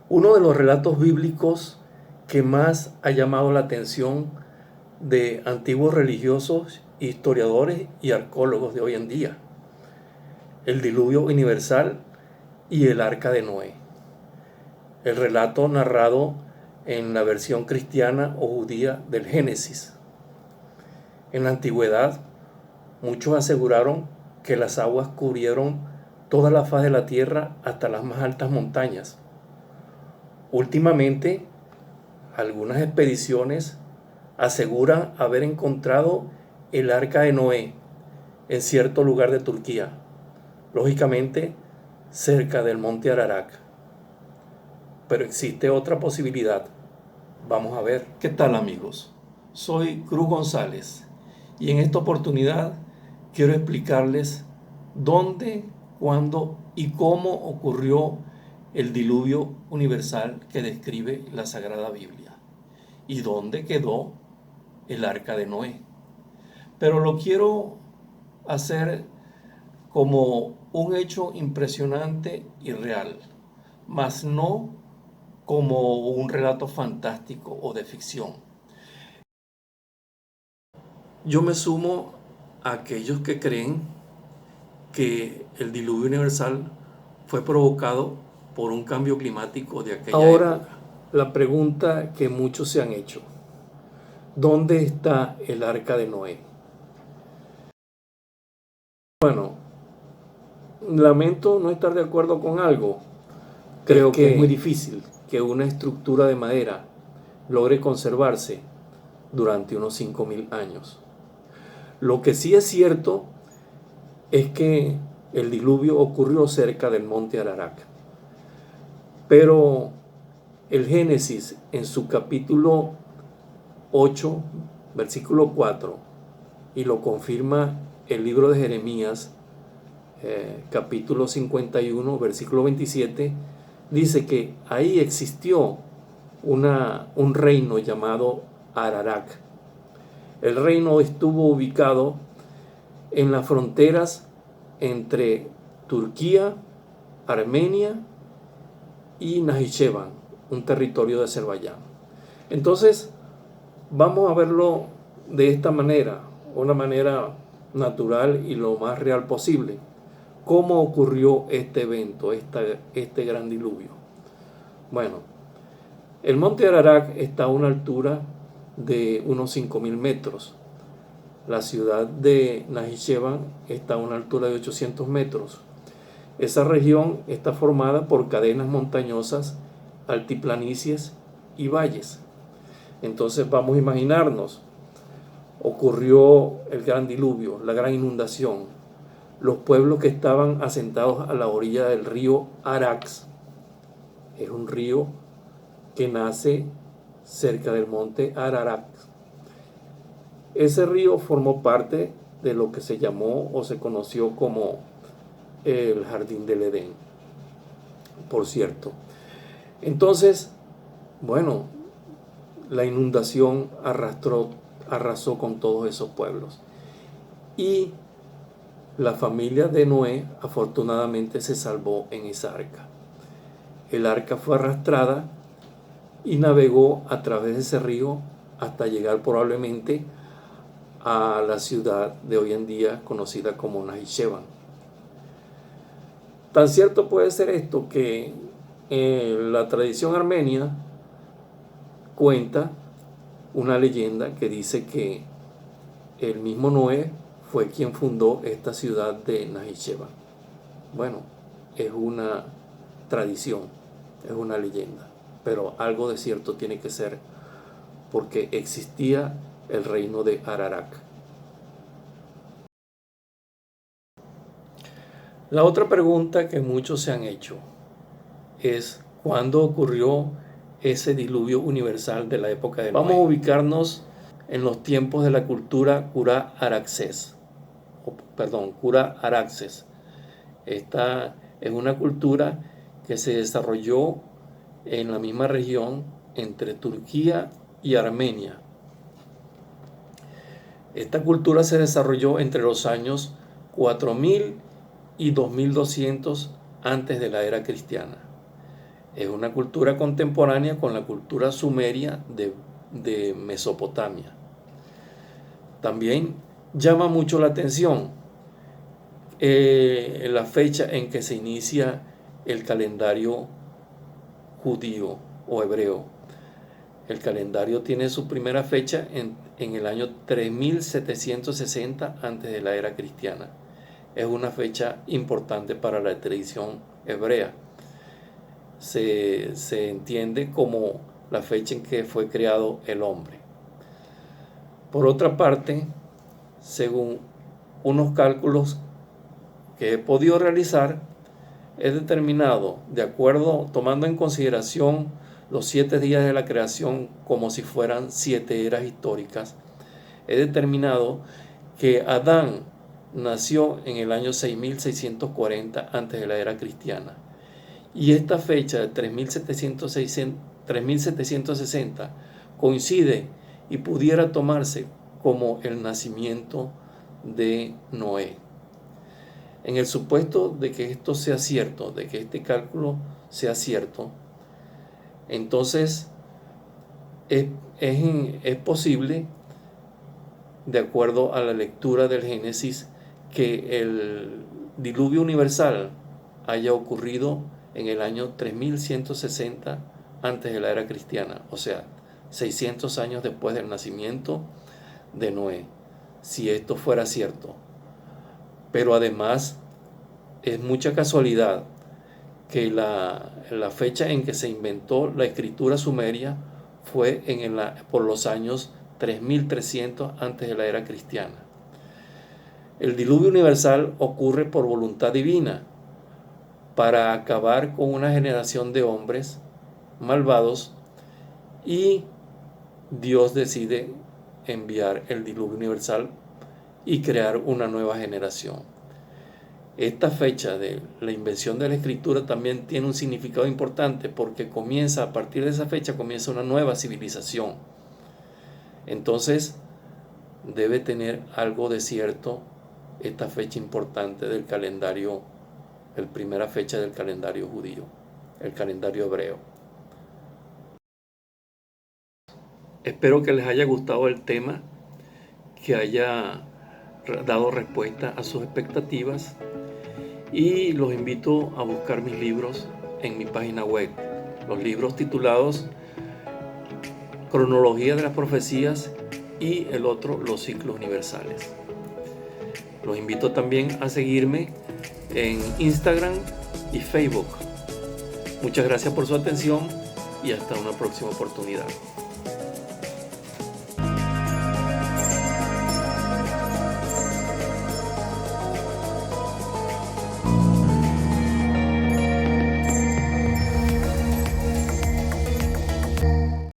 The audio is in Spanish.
Uno de los relatos bíblicos que más ha llamado la atención de antiguos religiosos, historiadores y arqueólogos de hoy en día: el diluvio universal y el arca de Noé. El relato narrado en la versión cristiana o judía del Génesis. En la antigüedad, muchos aseguraron que las aguas cubrieron toda la faz de la tierra hasta las más altas montañas. Últimamente, algunas expediciones aseguran haber encontrado el arca de Noé en cierto lugar de Turquía, lógicamente cerca del monte Ararat. Pero existe otra posibilidad. Vamos a ver. ¿Qué tal, amigos? Soy Cruz González y en esta oportunidad quiero explicarles dónde, cuándo y cómo ocurrió el diluvio universal que describe la Sagrada Biblia y dónde quedó el arca de Noé. Pero lo quiero hacer como un hecho impresionante y real, mas no como un relato fantástico o de ficción. Yo me sumo a aquellos que creen que el diluvio universal fue provocado por un cambio climático de aquella época. Ahora, la pregunta que muchos se han hecho: ¿dónde está el arca de Noé? Bueno, lamento no estar de acuerdo con algo. Creo que es muy difícil que una estructura de madera logre conservarse durante unos 5.000 años. Lo que sí es cierto es que el diluvio ocurrió cerca del monte Ararat. Pero el Génesis, en su capítulo 8, versículo 4, y lo confirma el libro de Jeremías, capítulo 51, versículo 27, dice que ahí existió un reino llamado Ararat. El reino estuvo ubicado en las fronteras entre Turquía, Armenia y Najicheván, un territorio de Azerbaiyán. Entonces, vamos a verlo de esta manera, una manera natural y lo más real posible. ¿Cómo ocurrió este evento, este gran diluvio? Bueno, el monte Ararat está a una altura de unos 5.000 metros. La ciudad de Najicheván está a una altura de 800 metros. Esa región está formada por cadenas montañosas, altiplanicies y valles. Entonces vamos a imaginarnos, ocurrió el gran diluvio, la gran inundación. Los pueblos que estaban asentados a la orilla del río Arax, es un río que nace cerca del monte Ararat. Ese río formó parte de lo que se llamó o se conoció como el Jardín del Edén, por cierto. Entonces, bueno, la inundación arrasó con todos esos pueblos. Y la familia de Noé afortunadamente se salvó en esa arca. El arca fue arrastrada y navegó a través de ese río hasta llegar probablemente a la ciudad de hoy en día conocida como Najicheván. Tan cierto puede ser esto que la tradición armenia cuenta una leyenda que dice que el mismo Noé fue quien fundó esta ciudad de Najicheván. Bueno, es una tradición, es una leyenda, pero algo de cierto tiene que ser, porque existía el reino de Ararat. La otra pregunta que muchos se han hecho es: ¿cuándo ocurrió ese diluvio universal de la época de Noé? Vamos a ubicarnos en los tiempos de la cultura Cura-Araxes. Esta es una cultura que se desarrolló en la misma región entre Turquía y Armenia. Esta cultura se desarrolló entre los años 4000 y 2200 antes de la era cristiana. Es una cultura contemporánea con la cultura sumeria de Mesopotamia. También llama mucho la atención la fecha en que se inicia el calendario judío o hebreo. El calendario tiene su primera fecha en el año 3760 antes de la era cristiana. Es una fecha importante para la tradición hebrea. Se entiende como la fecha en que fue creado el hombre. Por otra parte, según unos cálculos que he podido realizar, es determinado, de acuerdo, tomando en consideración los 7 días de la creación como si fueran 7 eras históricas, he determinado que Adán nació en el año 6640 antes de la era cristiana. Y esta fecha de 3760 coincide y pudiera tomarse como el nacimiento de Noé. En el supuesto de que esto sea cierto, de que este cálculo sea cierto, entonces es posible, de acuerdo a la lectura del Génesis, que el diluvio universal haya ocurrido en el año 3160 antes de la era cristiana, o sea, 600 años después del nacimiento de Noé, si esto fuera cierto. Pero además es mucha casualidad que la fecha en que se inventó la escritura sumeria fue por los años 3300 antes de la era cristiana. El diluvio universal ocurre por voluntad divina para acabar con una generación de hombres malvados, y Dios decide enviar el diluvio universal y crear una nueva generación. Esta fecha de la invención de la escritura también tiene un significado importante, porque a partir de esa fecha comienza una nueva civilización. Entonces debe tener algo de cierto esta fecha importante del calendario, la primera fecha del calendario judío, el calendario hebreo. Espero que les haya gustado el tema, que haya dado respuesta a sus expectativas, y los invito a buscar mis libros en mi página web. Los libros titulados Cronología de las Profecías y el otro, Los Ciclos Universales. Los invito también a seguirme en Instagram y Facebook. Muchas gracias por su atención y hasta una próxima oportunidad.